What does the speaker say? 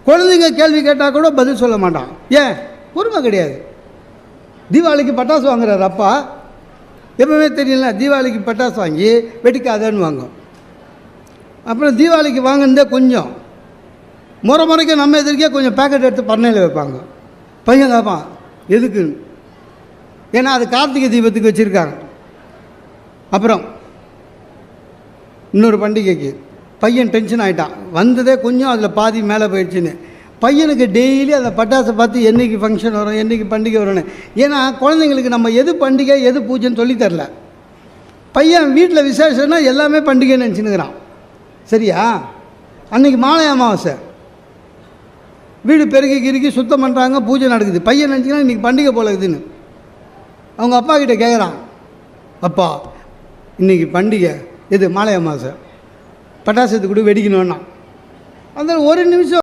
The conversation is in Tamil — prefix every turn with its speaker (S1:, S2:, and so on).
S1: குழந்தைங்க கேள்வி கேட்டால் கூட பதில் சொல்ல மாட்டான். ஏன்? பொறுமை கிடையாது. தீபாவளிக்கு பட்டாசு வாங்குறாரு அப்பா, எப்பவுமே தெரியல, தீபாவளிக்கு பட்டாசு வாங்கி வெடிக்காதன்னு வாங்கும். அப்புறம் தீபாவளிக்கு வாங்கினதே கொஞ்சம் முறைக்க நம்ம எதிர்க்கே கொஞ்சம் பேக்கெட் எடுத்து பண்ணையில் வைப்பாங்க. பையன் கேட்பான் எதுக்குன்னு. ஏன்னா அது கார்த்திகை தீபத்துக்கு வச்சுருக்காங்க. அப்புறம் இன்னொரு பண்டிகைக்கு பையன் டென்ஷன் ஆகிட்டான். வந்ததே கொஞ்சம், அதில் பாதி மேலே போயிடுச்சுன்னு. பையனுக்கு டெய்லி அந்த பட்டாசை பார்த்து என்றைக்கு ஃபங்க்ஷன் வரும், என்றைக்கு பண்டிகை வரும்னு. ஏன்னா குழந்தைங்களுக்கு நம்ம எது பண்டிகை எது பூஜைன்னு சொல்லித்தரல. பையன் வீட்டில் விசேஷம்னா எல்லாமே பண்டிகைன்னு நினச்சினுக்கிறான். சரியா? அன்றைக்கி மாலை அமாவாசை, வீடு பெருக்கி கிறுக்கி சுத்தம் பண்ணுறாங்க, பூஜை நடக்குது. பையன் நினச்சிங்கன்னா இன்றைக்கி பண்டிகை போல இருக்குதுன்னு அவங்க அப்பா கிட்டே கேட்குறான். அப்பா இன்றைக்கி பண்டிகை எது? மாலை அமாவாசை, பட்டாசத்து கூட வெடிக்கணும்னா. அந்த ஒரு நிமிஷம்